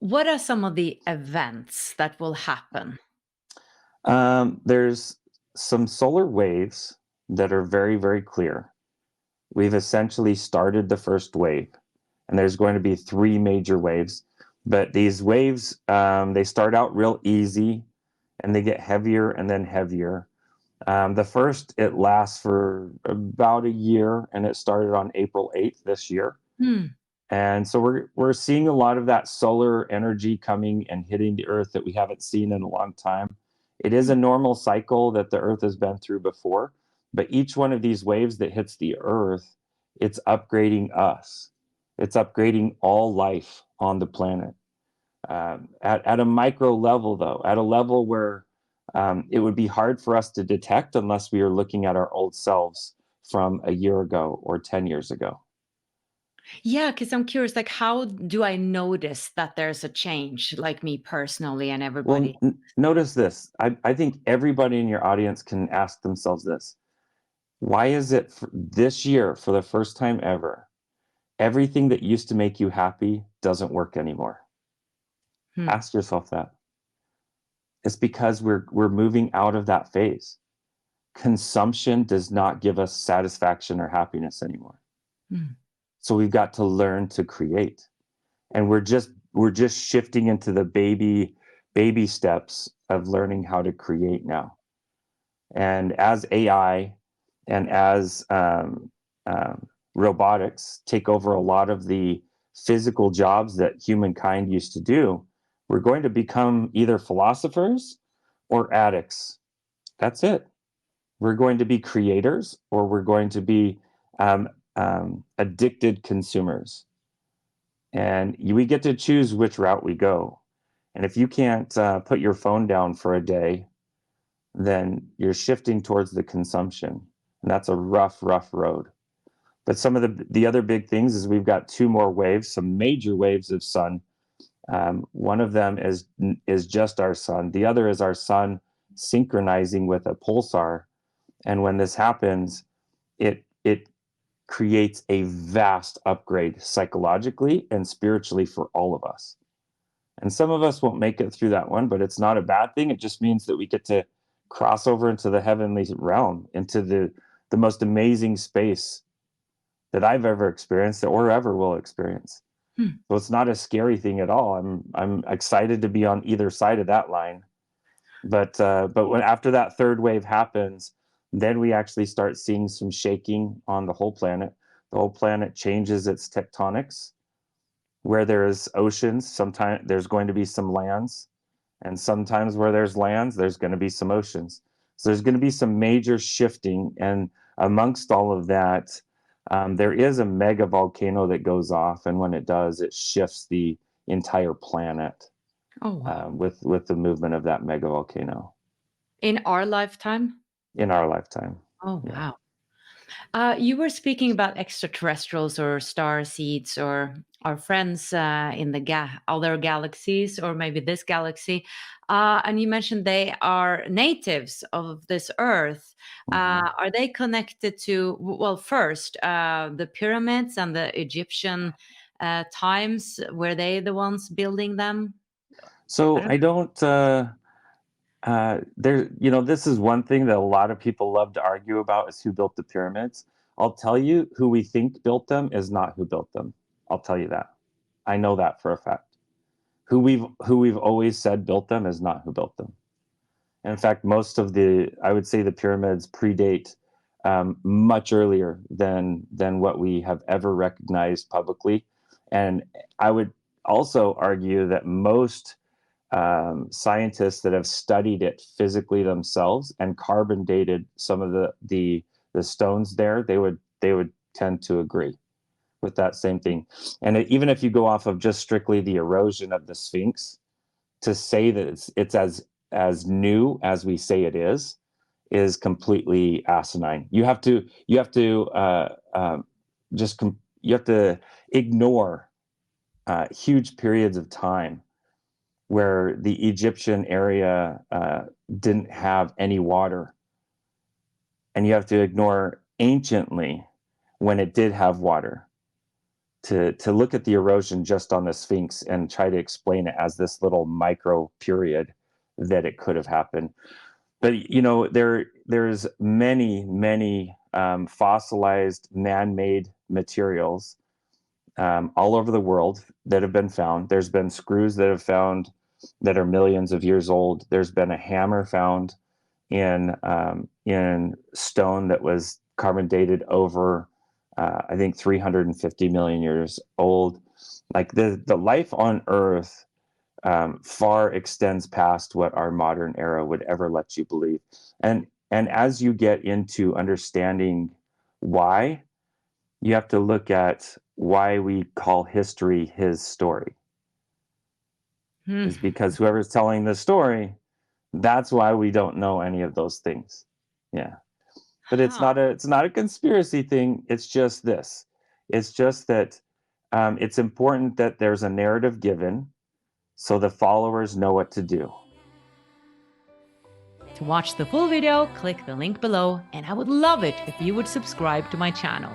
What are some of the events that will happen? There's some solar waves that are very, very clear. We've essentially started the first wave, and there's going to be three major waves. But these waves, they start out real easy, and they get heavier and then heavier. The first, it lasts for about a year, and it started on April 8th this year. Hmm. And so we're seeing a lot of that solar energy coming and hitting the earth that we haven't seen in a long time. It is a normal cycle that the earth has been through before, but each one of these waves that hits the earth, it's upgrading us. It's upgrading all life on the planet. At a micro level, though, at a level where it would be hard for us to detect unless we are looking at our old selves from a year ago or 10 years ago. Yeah, because I'm curious, like, how do I notice that there's a change, like me personally and Well, everybody? notice this. I think everybody in your audience can ask themselves this. Why is it this year, for the first time ever, everything that used to make you happy doesn't work anymore? Hmm. Ask yourself that. It's because we're moving out of that phase. Consumption does not give us satisfaction or happiness anymore. Hmm. So we've got to learn to create. And we're just shifting into the baby steps of learning how to create now. And as AI and as robotics take over a lot of the physical jobs that humankind used to do, we're going to become either philosophers or addicts. That's it. We're going to be creators or we're going to be addicted consumers. And we get to choose which route we go. And if you can't put your phone down for a day, then you're shifting towards the consumption. And that's a rough, rough road. But some of the other big things is we've got two more waves, some major waves of sun. One of them is just our sun. The other is our sun synchronizing with a pulsar. And when this happens, it creates a vast upgrade psychologically and spiritually for all of us. And some of us won't make it through that one, but it's not a bad thing. It just means that we get to cross over into the heavenly realm, into the most amazing space that I've ever experienced or ever will experience. Hmm. So it's not a scary thing at all. I'm excited to be on either side of that line. But when after that third wave happens, then we actually start seeing some shaking on the whole planet. The whole planet changes its tectonics. Where there's oceans, sometimes there's going to be some lands, and sometimes where there's lands, there's going to be some oceans. So there's going to be some major shifting, and amongst all of that, there is a mega volcano that goes off, and when it does, it shifts the entire planet Oh, wow. with the movement of that mega volcano In our lifetime? in our lifetime. Oh, Yeah. wow. You were speaking about extraterrestrials or star seeds or our friends in the other galaxies or maybe this galaxy. And you mentioned they are natives of this earth. Mhm. Are they connected to, well, first, the pyramids and the Egyptian times? Were they the ones building them? I So don't. I don't. This is one thing that a lot of people love to argue about is who built the pyramids. I'll tell you who we think built them is not who built them. I'll tell you that. I know that for a fact. Who we've always said built them is not who built them. In fact, I would say the pyramids predate much earlier than what we have ever recognized publicly. And I would also argue that most scientists that have studied it physically themselves and carbon dated some of the stones there, they would tend to agree with that same thing. And even if you go off of just strictly the erosion of the Sphinx, to say that it's as new as we say it is completely asinine. You have to ignore huge periods of time where the Egyptian area didn't have any water. And you have to ignore anciently when it did have water. to look at the erosion just on the Sphinx and try to explain it as this little micro period that it could have happened. But you know, there's many fossilized man-made materials all over the world that have been found. There's been screws that have found that are millions of years old. There's been a hammer found in stone that was carbon dated over I think 350 million years old. Like the life on Earth far extends past what our modern era would ever let you believe. And as you get into understanding why, you have to look at why we call history his story. Is because whoever's telling the story, that's why we don't know any of those things. Yeah. But it's not a conspiracy thing. It's just this. It's just that it's important that there's a narrative given so the followers know what to do. To watch the full video, click the link below, and I would love it if you would subscribe to my channel.